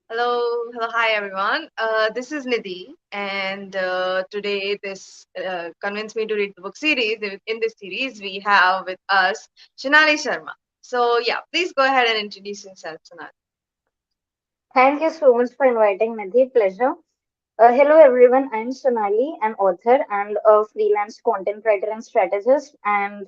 Hi everyone. This is Nidhi, and today this convinced me to read the book series. In this series, we have with us Sonali Sharma. So yeah, please go ahead and introduce yourself, Sonali. Thank you so much for inviting me. The pleasure. Hello, everyone. I'm Sonali, an author and a freelance content writer and strategist, and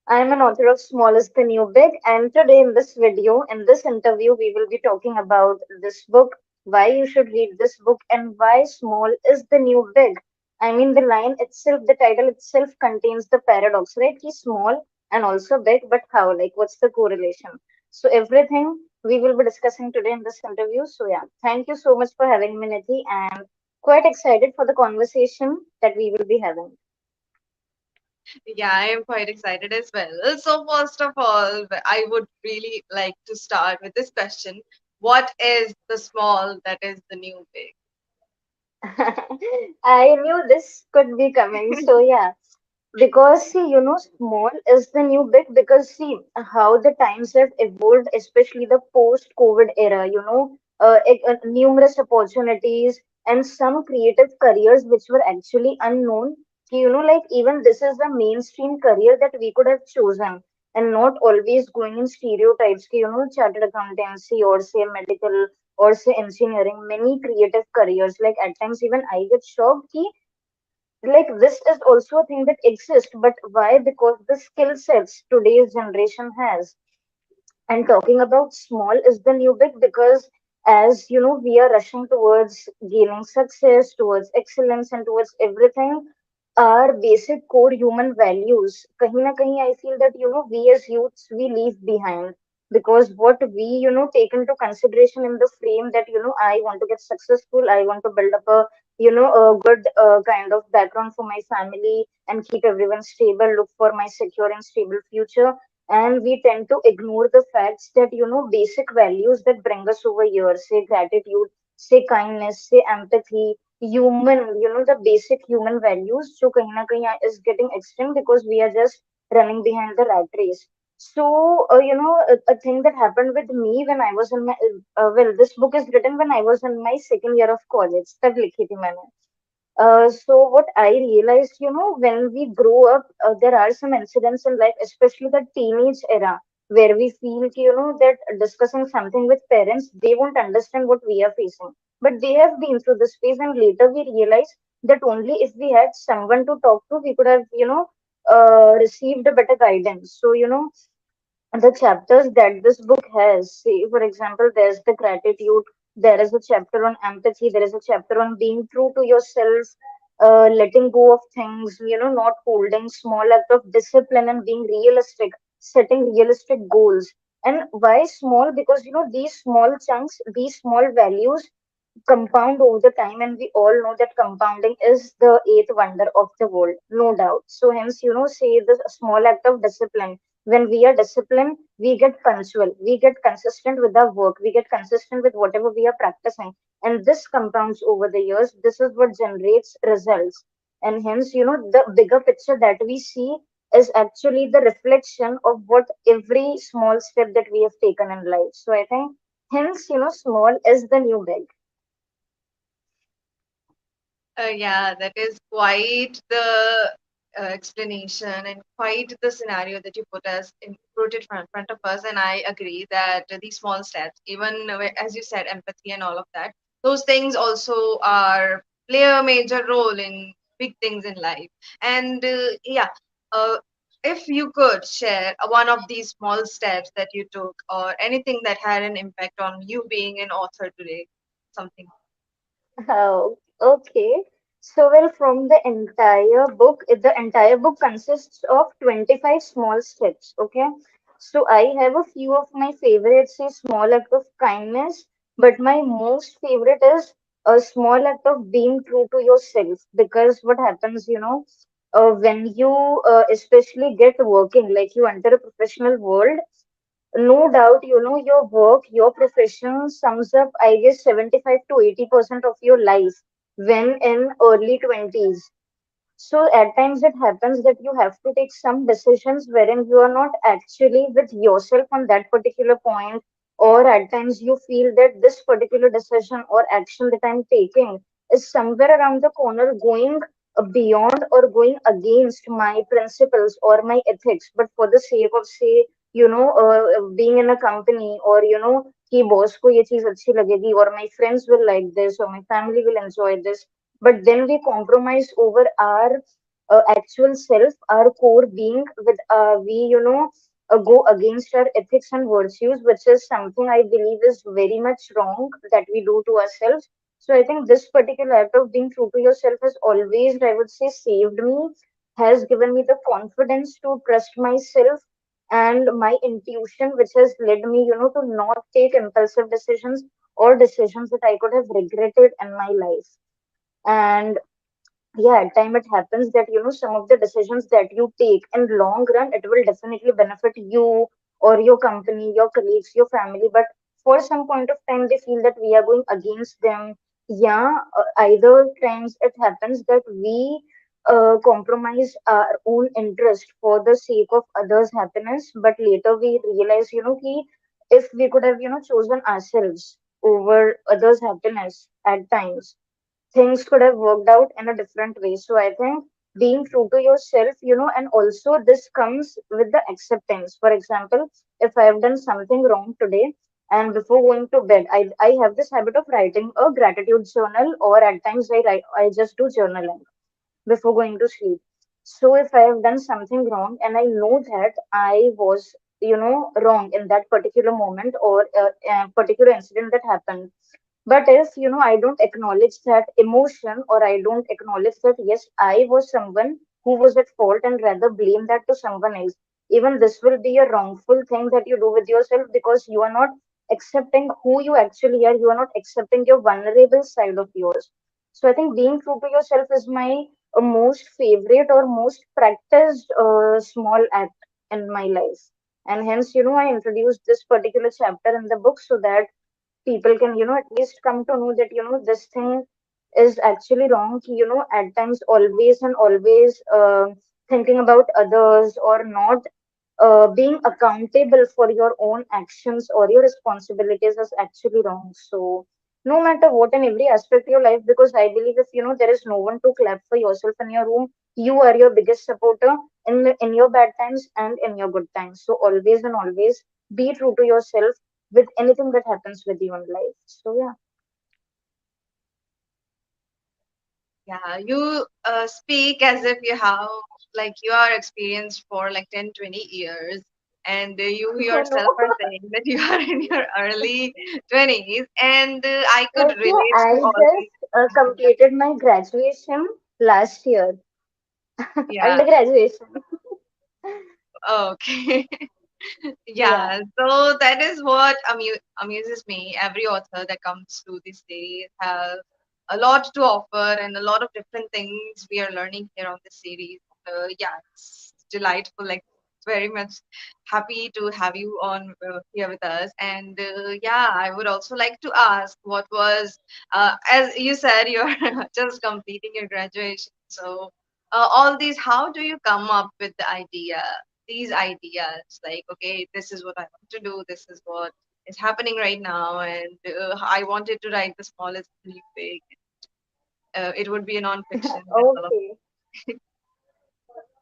I'm an author of Small is the New Big. And today, in this video, in this interview, we will be talking about this book, why you should read this book, and why small is the new big. I mean, the line itself, the title itself contains the paradox, right? He's small and also big, but how? Like, what's the correlation? So, everything we will be discussing today in this interview. So, yeah, thank you so much for having me, Nidhi, and quite excited for the conversation that we will be having. Yeah, I am quite excited as well. So first of all, I would really like to start with this question: what is the small that is the new big? I knew this could be coming. So, yeah. Because see, small is the new big because see how the times have evolved, especially the post-COVID era, numerous opportunities and some creative careers which were actually unknown. Like even this is the mainstream career that we could have chosen and not always going in stereotypes, chartered accountancy or say medical or say engineering, many creative careers. Like at times even I get shocked like this is also a thing that exists, but why? Because the skill sets today's generation has. And talking about small is the new big because as you know, we are rushing towards gaining success, towards excellence, and towards everything. Our basic core human values, kahin na kahin, I feel that we as youths we leave behind because what we take into consideration in the frame that I want to get successful, I want to build up a a good kind of background for my family and keep everyone stable, look for my secure and stable future, and we tend to ignore the facts that basic values that bring us over here, say gratitude, say kindness, say empathy, human, the basic human values so kahin na kahin is getting extinct because we are just running behind the rat race. So a thing that happened with me when I was in my well, this book is written when I was in my second year of college, tab likhi thi maine. So what I realized, when we grow up, there are some incidents in life, especially the teenage era, where we feel, that discussing something with parents, they won't understand what we are facing. But they have been through this phase, and later we realize that only if we had someone to talk to, we could have, received a better guidance. So, the chapters that this book has. Say, for example, there's the gratitude, there is a chapter on empathy, there is a chapter on being true to yourself, letting go of things, not holding small act of discipline and being realistic, setting realistic goals. And why small? Because these small chunks, these small values compound over the time, and we all know that compounding is the eighth wonder of the world, no doubt. So hence, say the small act of discipline. When we are disciplined, we get punctual, we get consistent with our work, we get consistent with whatever we are practicing, and this compounds over the years. This is what generates results, and hence, the bigger picture that we see is actually the reflection of what every small step that we have taken in life. So I think hence, small is the new big. Yeah, that is quite the explanation and quite the scenario that you put it front of us. And I agree that these small steps, even as you said, empathy and all of that, those things also are play a major role in big things in life. And yeah, uh, if you could share one of these small steps that you took, or anything that had an impact on you being an author today, something. Oh, okay. So, well, from the entire book consists of 25 small steps. Okay. So, I have a few of my favorites, say small act of kindness, but my most favorite is a small act of being true to yourself. Because what happens, when you especially get working, like you enter a professional world, no doubt, your work, your profession sums up, I guess, 75 to 80% of your life when in early 20s. So at times it happens that you have to take some decisions wherein you are not actually with yourself on that particular point. or at times you feel that this particular decision or action that I'm taking is somewhere around the corner going beyond or going against my principles or my ethics, but for the sake of, say, being in a company, or कि boss को ये चीज अच्छी लगेगी, or my friends will like this, or my family will enjoy this, but then we compromise over our actual self, our core being, with we go against our ethics and virtues, which is something I believe is very much wrong that we do to ourselves. So I think this particular act of being true to yourself has always, I would say, saved me, has given me the confidence to trust myself and my intuition, which has led me, to not take impulsive decisions or decisions that I could have regretted in my life. And yeah, at time it happens that some of the decisions that you take in long run, it will definitely benefit you or your company, your colleagues, your family, but for some point of time they feel that we are going against them. Yeah, either times it happens that we compromise our own interest for the sake of others happiness, but later we realize ki if we could have chosen ourselves over others happiness, at times things could have worked out in a different way. So I think being true to yourself, and also this comes with the acceptance. For example, if I have done something wrong today, and before going to bed, I have this habit of writing a gratitude journal, or at times I just do journaling before going to sleep. So if I have done something wrong and I know that I was, wrong in that particular moment, or a particular incident that happened, but if, I don't acknowledge that emotion, or I don't acknowledge that, yes, I was someone who was at fault, and rather blame that to someone else, even this will be a wrongful thing that you do with yourself, because you are not accepting who you actually are. You are not accepting your vulnerable side of yours. So I think being true to yourself is my most favorite or most practiced small act in my life. And hence, I introduced this particular chapter in the book so that people can at least come to know that this thing is actually wrong, at times always and always thinking about others, or not being accountable for your own actions or your responsibilities is actually wrong. So no matter what, in every aspect of your life, because I believe if there is no one to clap for yourself in your room, you are your biggest supporter in your bad times and in your good times. So always and always be true to yourself with anything that happens with you in life. So yeah. Yeah, you speak as if you have, like, you are experienced for like 10, 20 years, and you No, yourself are saying that you are in your early 20s, and I could like relate I to all these. just completed my graduation last year, Yeah, undergraduation. okay. Yeah. Yeah, so that is what amuses me. Every author that comes to this series has a lot to offer and a lot of different things we are learning here on this series. Yeah, it's delightful. Like, very much happy to have you on here with us. And yeah, I would also like to ask, what was, as you said, you're just completing your graduation. So all these, how do you come up with these ideas, like, okay, this is what I want to do, this is what is happening right now, and I wanted to write the smallest really big. It would be a non-fiction and all of. Okay.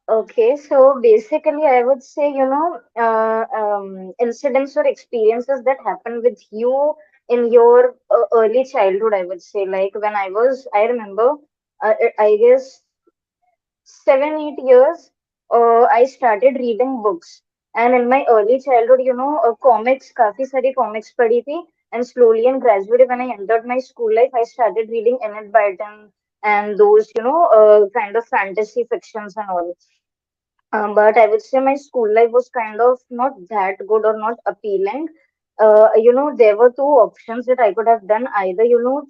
Okay. So basically, I would say, incidents or experiences that happen with you in your early childhood, I would say. Like when I remember, I guess 7, 8 years, I started reading books. And in my early childhood, comics, काफी सारी comics पढ़ी थी. And slowly and gradually, when I entered my school life, I started reading Enid Blyton and those, kind of fantasy fictions and all. But I would say my school life was kind of not that good or not appealing. There were two options that I could have done. Either,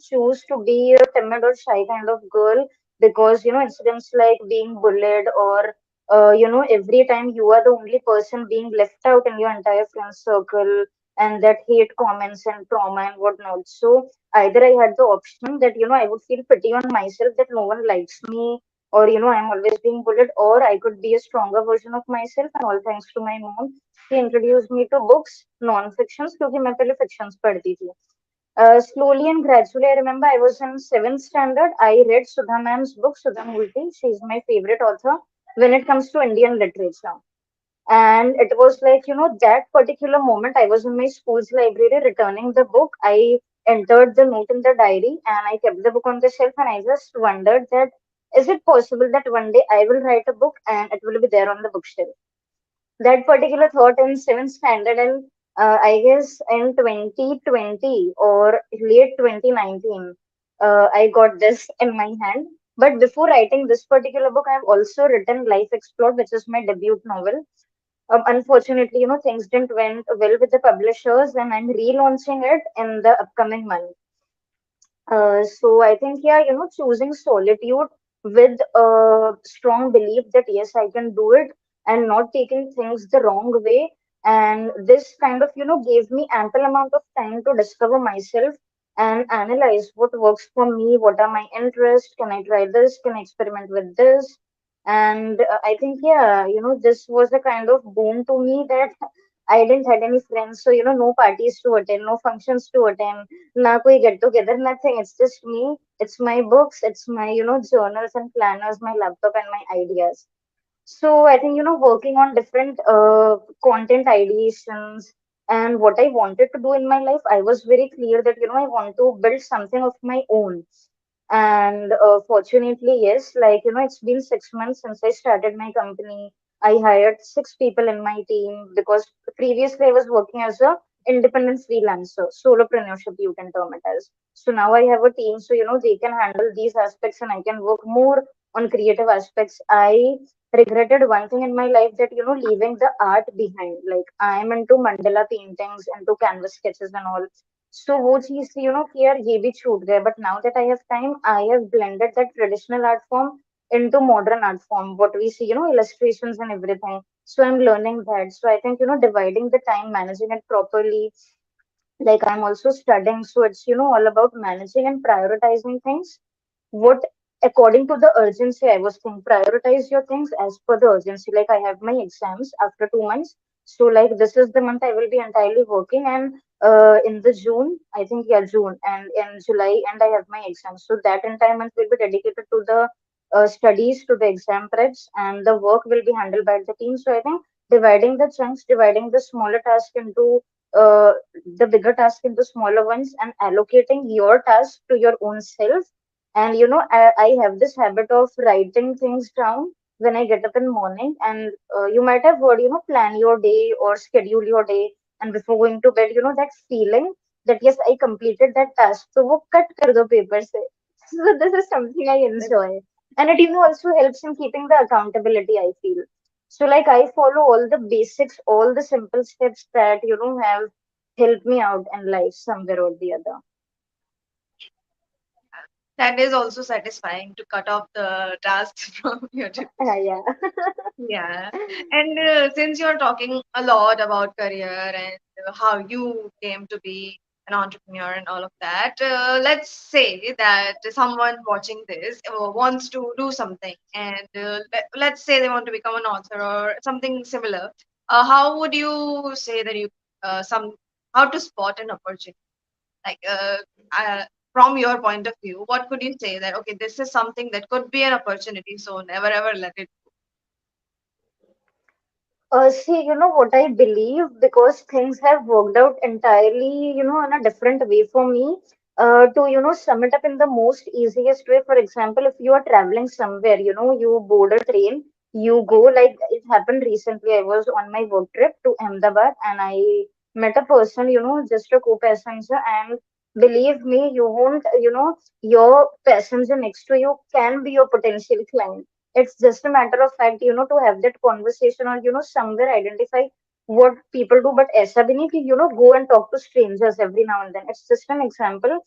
choose to be a timid or shy kind of girl, because, incidents like being bullied, or, every time you are the only person being left out in your entire friend circle, and that hate comments and trauma and whatnot. So either I had the option that, I would feel pity on myself that no one likes me, or I'm always being bullied, or I could be a stronger version of myself. And all thanks to my mom, she introduced me to books, non-fictions, क्योंकि मैं पहले fictions पढ़ती थी. Slowly and gradually, I remember I was in seventh standard. I read Sudha ma'am's book, Sudha Multi. She's my favorite author when it comes to Indian literature. And it was like, that particular moment, I was in my school's library returning the book. I entered the note in the diary and I kept the book on the shelf, and I just wondered that is it possible that one day I will write a book and it will be there on the bookshelf? That particular thought in seventh standard, and I guess in 2020 or late 2019, I got this in my hand. But before writing this particular book, I have also written Life Explored, which is my debut novel. Unfortunately, things didn't went well with the publishers, and I'm relaunching it in the upcoming month. So I think, yeah, choosing solitude with a strong belief that yes, I can do it, and not taking things the wrong way. And this kind of, gave me ample amount of time to discover myself and analyze what works for me, what are my interests, can I try this, can I experiment with this? And I think, yeah, this was the kind of boon to me that I didn't had any friends, so no parties to attend, no functions to attend, na koi get together, nothing. It's just me. It's my books. It's my, journals and planners, my laptop and my ideas. So I think, working on different content ideations and what I wanted to do in my life, I was very clear that, I want to build something of my own. And fortunately, yes, like, it's been 6 months since I started my company. I hired 6 people in my team because previously I was working as a independent freelancer, solopreneurship, you can term it as. So now I have a team, so, they can handle these aspects and I can work more on creative aspects. I regretted one thing in my life that, leaving the art behind. Like, I'm into mandala paintings, into canvas sketches and all. So वो चीज थी, कि यार ये भी छूट गया. But now that I have time, I have blended that traditional art form into modern art form, what we see, illustrations and everything. So I'm learning that. So I think, dividing the time, managing it properly. Like, I'm also studying, so it's, all about managing and prioritizing things. What, according to the urgency, I was thinking, prioritize your things as per the urgency. Like, I have my exams after 2 months, so like this is the month I will be entirely working, and in the June, I think, yeah, June, and in July, and I have my exams. So that entire month will be dedicated to the studies, to the exam preps, and the work will be handled by the team. So I think dividing the chunks, dividing the smaller task into uh, the bigger task into smaller ones, and allocating your task to your own self. And I have this habit of writing things down when I get up in the morning. And you might have heard, plan your day or schedule your day. And before going to bed, that feeling that yes, I completed that task. So wo cut kar do paper se. So this is something I enjoy. And it also helps in keeping the accountability, I feel. So like, I follow all the basics, all the simple steps that, have helped me out in life somewhere or the other. That is also satisfying to cut off the tasks from your to Yeah. Yeah. And since you're talking a lot about career and how you came to be an entrepreneur and all of that, let's say that someone watching this wants to do something, and let's say they want to become an author or something similar. How would you say that you some how to spot an opportunity? Like uh, from your point of view, what could you say that okay, this is something that could be an opportunity, so never ever let it. See, what I believe, because things have worked out entirely, in a different way for me. To, sum it up in the most easiest way, for example, if you are traveling somewhere, you board a train, you go, like it happened recently. I was on my work trip to Ahmedabad and I met a person, just a co-passenger, and believe me, you won't, your passenger next to you can be your potential client. It's just a matter of fact, to have that conversation or, somewhere identify what people do. But aisa bhi nahi ki, go and talk to strangers every now and then. It's just an example.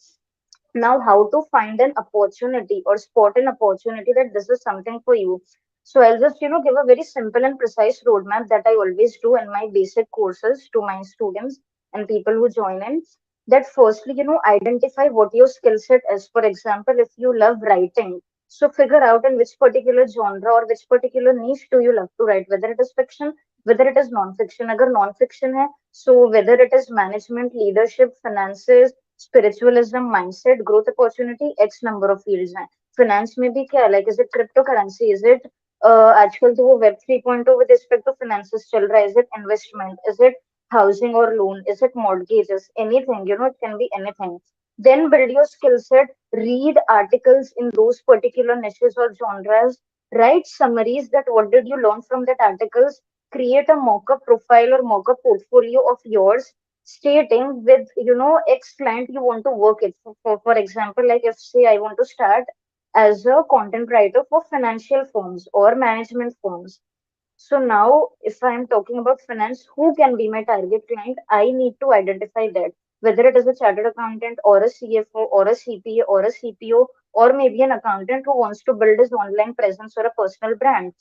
Now, how to find an opportunity or spot an opportunity that this is something for you. So I'll just, give a very simple and precise roadmap that I always do in my basic courses to my students and people who join in. That firstly, identify what your skill set is. For example, if you love writing, So figure out in which particular genre or which particular niche do you love to write, whether it is fiction, whether it is non-fiction. अगर non-fiction है, so whether it is management, leadership, finances, spiritualism, mindset, growth opportunity, X number of fields हैं. Finance में भी क्या है, like is it cryptocurrency, is it आजकल तो वो web 3.0 with respect to finances चल रहा है, is it investment, is it housing or loan, is it mortgages, anything, it can be anything. Then build your skill set, read articles in those particular niches or genres, write summaries that what did you learn from that articles, create a mock-up profile or mock-up portfolio of yours, stating with, X client you want to work it. For example, like if say I want to start as a content writer for financial firms or management firms. So now, if I'm talking about finance, who can be my target client? I need to identify that. Whether it is a chartered accountant or a CFO or a CPA or a CPO or maybe an accountant who wants to build his online presence or a personal brand,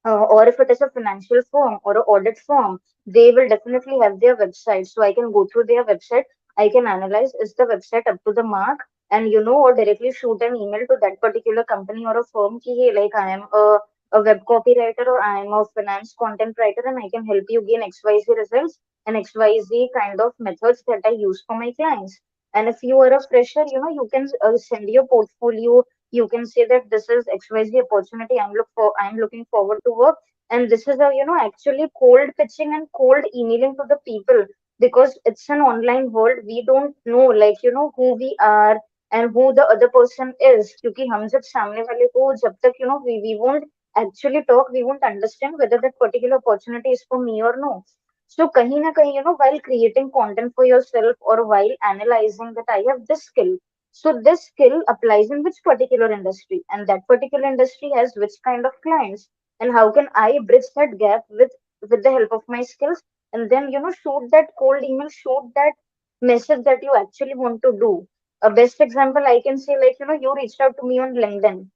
or if it is a financial firm or an audit firm, they will definitely have their website. So I can go through their website. I can analyze is the website up to the mark, and or directly shoot an email to that particular company or a firm ki, hey, like I am a web copywriter or I am a finance content writer and I can help you gain XYZ results and XYZ kind of methods that I use for my clients. And if you are a fresher, you can send your portfolio. You can say that this is XYZ opportunity I'm looking forward to work. And this is a, actually cold pitching and cold emailing to the people, because it's an online world. We don't know, like, who we are and who the other person is. क्योंकि हम जब सामने वाले को जब तक, we won't actually talk, we won't understand whether that particular opportunity is for me or no. So kahin na kahin, while creating content for yourself or while analyzing that I have this skill, so this skill applies in which particular industry, and that particular industry has which kind of clients, and how can I bridge that gap with the help of my skills, and then shoot that cold email, shoot that message that you actually want to do. A best example I can say, like, you reached out to me on LinkedIn.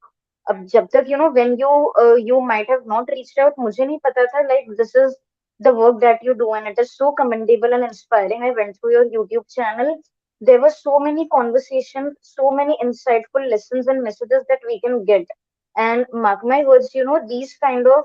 अब जब तक when you might have not reached out, मुझे नहीं पता था like this is the work that you do and it is so commendable and inspiring. I went through your YouTube channel. There were so many conversations, so many insightful lessons and messages that we can get. And mark my words, these kind of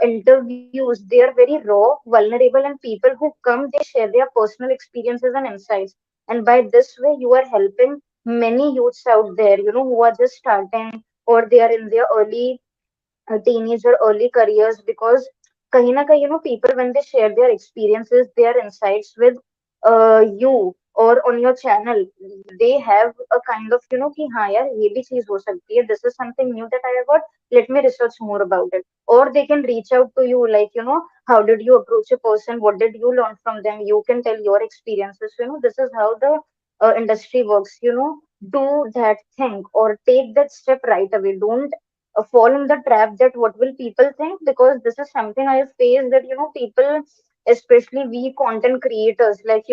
interviews, they are very raw, vulnerable, and people who come, they share their personal experiences and insights. And by this way, you are helping many youths out there, who are just starting or they are in their early teenage or early careers, because kahin na kahin, people when they share their experiences, their insights with you or on your channel, they have a kind of कि हाँ यार ये भी चीज हो सकती है, this is something new that I have got, let me research more about it. Or they can reach out to you like, how did you approach a person, what did you learn from them, you can tell your experiences. This is how the industry works. Do that thing or take that step right away. Don't fall in the trap that what will people think, because this is something I have faced, that people, especially we content creators, like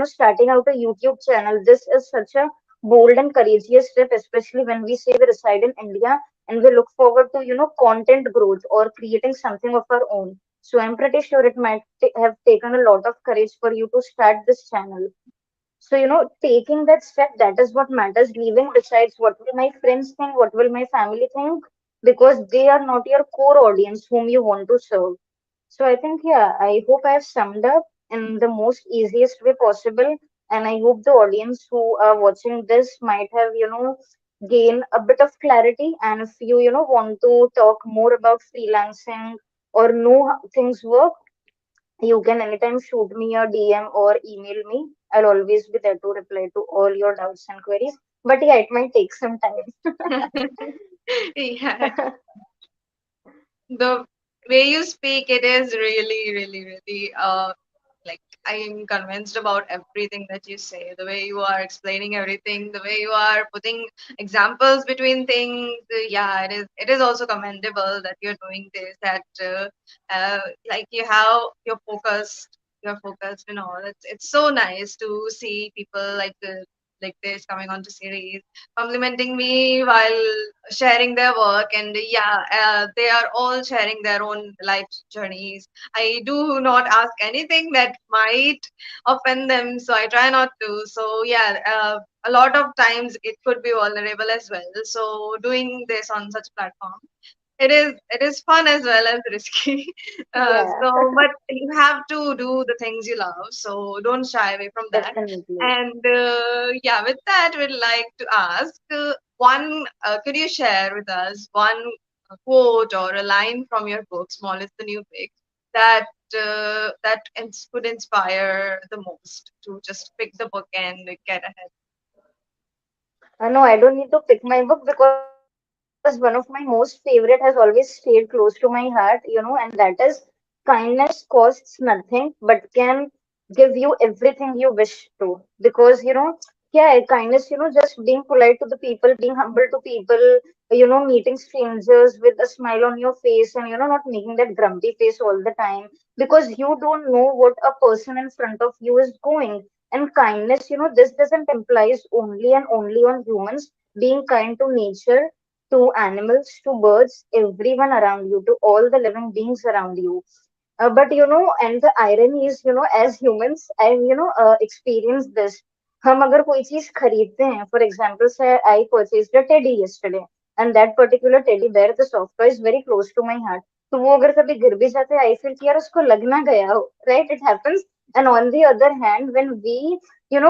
starting out a YouTube channel, this is such a bold and courageous step, especially when we say we reside in India and we look forward to content growth or creating something of our own. So I'm pretty sure it might have taken a lot of courage for you to start this channel. So, taking that step, that is what matters. Leaving besides what will my friends think, what will my family think, because they are not your core audience whom you want to serve. So, I think, yeah, I hope I have summed up in the most easiest way possible. And I hope the audience who are watching this might have, gain a bit of clarity. And if you, want to talk more about freelancing or know how things work, you can anytime shoot me a DM or email me. I'll always be there to reply to all your doubts and queries. But yeah, it might take some time. Yeah, the way you speak, it is really, really, really like I am convinced about everything that you say. The way you are explaining everything, the way you are putting examples between things. Yeah, it is also commendable that you're doing this. That like you're focused. You're focused and all. It's so nice to see people like this. like this coming onto series, complimenting me while sharing their work. And yeah, they are all sharing their own life journeys. I do not ask anything that might offend them, so I try not to. So yeah, a lot of times it could be vulnerable as well. So doing this on such platform, it is fun as well as risky. Yeah, But you have to do the things you love, so don't shy away from that. definitely. And yeah, with that, we'd like to ask one. Could you share with us one quote or a line from your book, "Small is the New Big," that could inspire the most to just pick the book and get ahead? No, I don't need to pick my book because one of my most favorite has always stayed close to my heart, and that is kindness costs nothing but can give you everything you wish to. Because, yeah, kindness, just being polite to the people, being humble to people, meeting strangers with a smile on your face and, not making that grumpy face all the time because you don't know what a person in front of you is going. And kindness, this doesn't implies only and only on humans. Being kind to nature, to animals, to birds, everyone around you, to all the living beings around you. But and the irony is, as humans, I experienced this. हम अगर कोई चीज खरीदते हैं, for example, say I purchased a teddy yesterday, and that particular teddy bear, the soft toy, is very close to my heart. तो वो अगर कभी गिर भी जाते हैं, I feel कि यार उसको लग ना गया हो, right? It happens. And on the other hand, when we,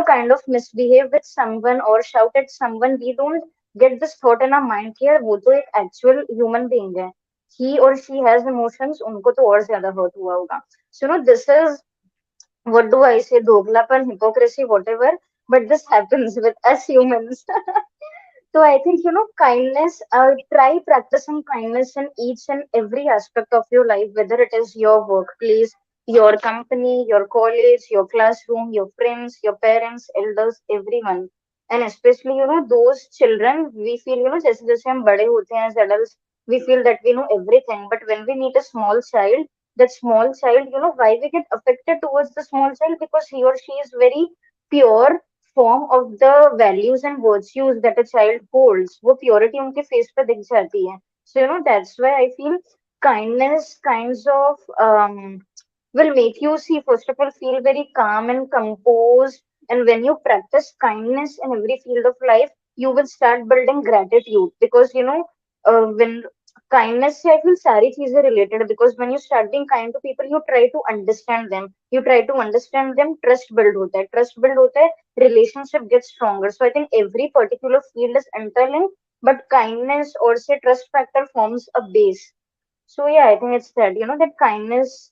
kind of misbehave with someone or shout at someone, we don't get this thought in our mind कि यार वो तो एक actual human being है. He or she has emotions, उनको तो और ज्यादा hurt हुआ होगा. So, this is, what do I say, doglapan, hypocrisy, whatever, but this happens with us humans. So I think, kindness, try practicing kindness in each and every aspect of your life, whether it is your workplace, your company, your college, your classroom, your friends, your parents, elders, everyone. And especially, those children, we feel, जैसे जैसे हम बड़े होते हैं as adults, we feel that we know everything. But when we meet a small child, that small child, why we get affected towards the small child? Because he or she is very pure form of the values and virtues that a child holds. वो purity उनके face पे दिख जाती है. So, that's why I feel kindness kinds of will make you see, first of all, feel very calm and composed. And when you practice kindness in every field of life, you will start building gratitude because, when kindness से I feel सारी चीजें related because when you start being kind to people, you try to understand them. You try to understand them, trust build होता है. Trust build होता है, relationship gets stronger. So I think every particular field is interlinked, but kindness or say trust factor forms a base. So yeah, I think it's that, that kindness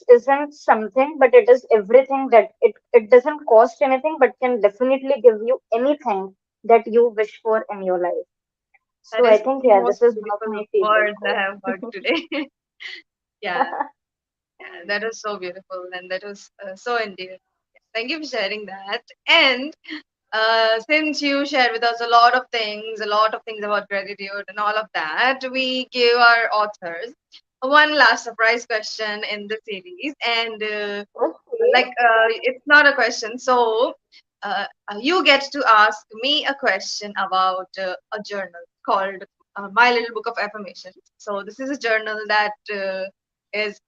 isn't something, but it is everything that it doesn't cost anything, but can definitely give you anything that you wish for in your life. That So I is think, the yeah, most this is one of beautiful my favorite words I quotes. have heard today. Yeah, yeah, that was so beautiful and that was so endearing. Thank you for sharing that. And since you shared with us a lot of things about gratitude and all of that, we give our authors one last surprise question in the series. And Okay. it's not a question. So you get to ask me a question about a journal called My Little Book of Affirmations. So this is a journal that is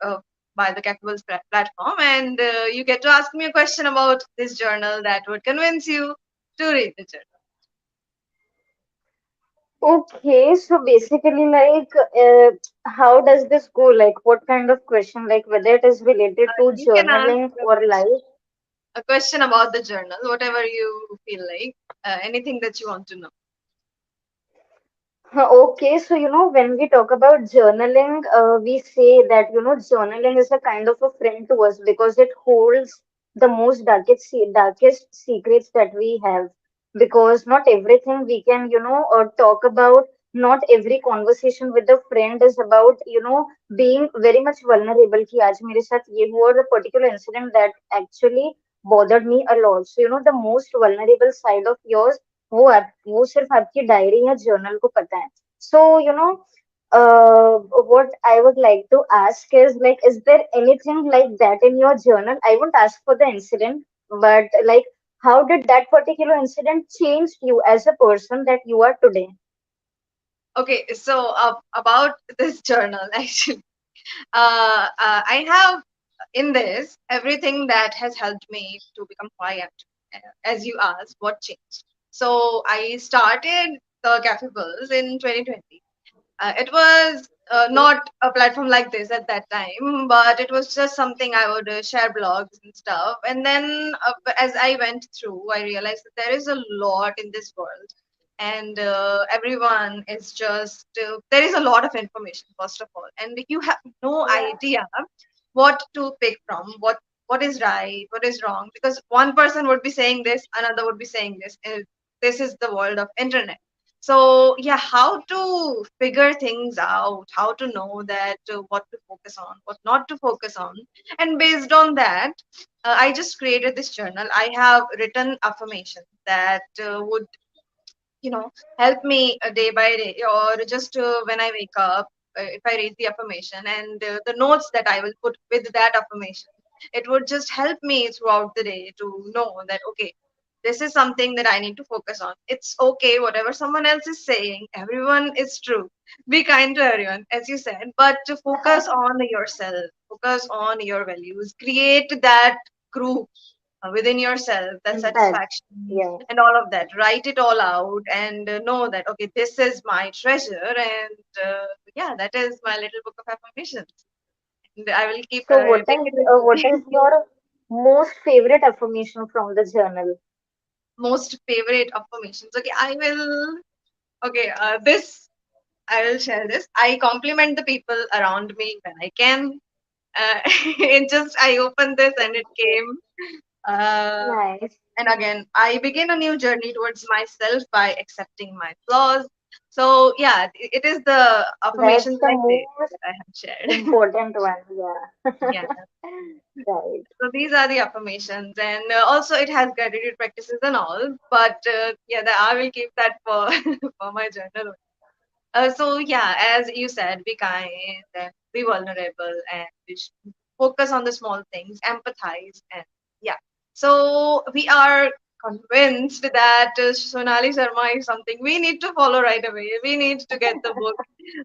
by the Capitals platform, and you get to ask me a question about this journal that would convince you to read the journal. Okay, so basically, like, how does this go? Like, what kind of question? Like, whether it is related to You can ask journaling or life? a question about the journal, whatever you feel like, anything that you want to know. Okay, so when we talk about journaling, we say that journaling is a kind of a friend to us because it holds the most darkest secrets that we have. Because not everything we can talk about. Not every conversation with a friend is about being very much vulnerable. कि आज मेरे साथ ये हुआ और a particular incident that actually bothered me a lot. So the most vulnerable side of yours वो सिर्फ आपकी डायरी या जर्नल को पता है. So what I would like to ask is like, is there anything like that in your journal? I won't ask for the incident, but like, How did that particular incident change you as a person that you are today? Okay, so about this journal, actually, I have in this everything that has helped me to become who I am. As you asked, what changed? So I started the Cafe Buzz in 2020. It was not a platform like this at that time, but it was just something I would share blogs and stuff. And then as I went through, I realized that there is a lot in this world. And everyone is just, there is a lot of information, first of all. And you have no Yeah. idea what to pick from, what is right, what is wrong. Because one person would be saying this, another would be saying this. And this is the world of internet. So yeah, how to figure things out, how to know that what to focus on, what not to focus on. And based on that, I just created this journal. I have written affirmations that would, help me day by day, or just when I wake up, if I read the affirmation and the notes that I will put with that affirmation, it would just help me throughout the day to know that, okay, this is something that I need to focus on. It's okay whatever someone else is saying, everyone is true. Be kind to everyone, as you said, but to focus on yourself, focus on your values, create that group within yourself, that That, satisfaction yeah. and all of that. Write it all out and know that, okay, this is my treasure. And yeah, that is my little book of affirmations. And I will keep So take it with what me. is your most favorite affirmation from the journal? Most favorite affirmations. Okay, okay, this, I will share this. I compliment the people around me when I can. It just, I opened this and it came. Uh, Nice. and again, I begin a new journey towards myself by accepting my flaws. So, yeah, it is the That's affirmations the like this most that I have shared. important one. Yeah. Yeah. Right. So, these are the affirmations. And also, it has gratitude practices and all. But yeah, I will keep that for, for my journal. So yeah, as you said, be kind and be vulnerable and focus on the small things, empathize, and yeah. So we are convinced that Sonali Sharma is something we need to follow right away. We need to get the book,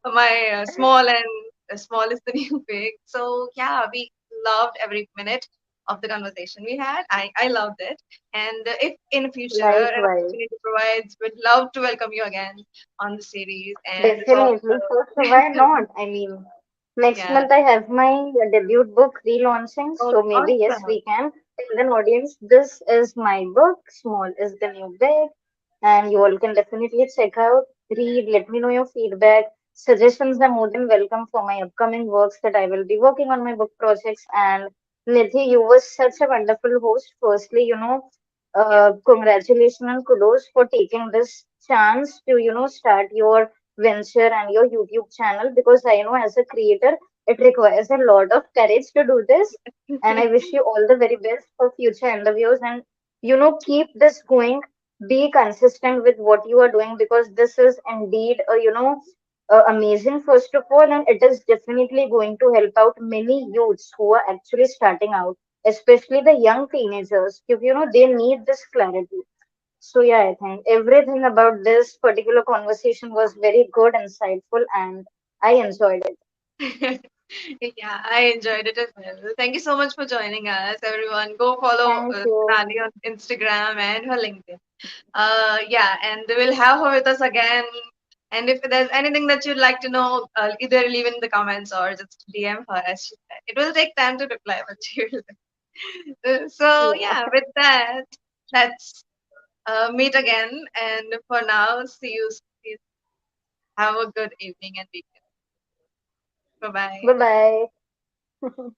my small and small is the new big. So yeah, we loved every minute of the conversation we had. I loved it, and if in future an Likewise. opportunity provides, we'd love to welcome you again on the series and talk. Definitely. First, why not? I mean, next Yeah. month I have my debut book relaunching, Oh, so maybe yes, awesome. we can tell the audience this is my book, Small is the New Big, and you all can definitely check out, read, let me know your feedback. Suggestions are more than welcome for my upcoming works that I will be working on my book projects. And Nidhi, you were such a wonderful host. Firstly, congratulations and kudos for taking this chance to, start your venture and your YouTube channel, because I know as a creator, it requires a lot of courage to do this. And I wish you all the very best for future interviews, and, keep this going. Be consistent with what you are doing, because this is indeed, amazing, first of all, and it is definitely going to help out many youths who are actually starting out, especially the young teenagers, because, they need this clarity. So yeah, I think everything about this particular conversation was very good, insightful, and I enjoyed it. Yeah, I enjoyed it as well. Thank you so much for joining us, everyone. Go follow Thank you. Sonali on Instagram and her LinkedIn. Yeah, and we'll have her with us again. And if there's anything that you'd like to know, either leave in the comments or just DM her, as she said. It will take time to reply, but she will. So Yeah. yeah, with that, let's meet again. And for now, see you. Have a good evening and weekend. Bye Bye bye. bye.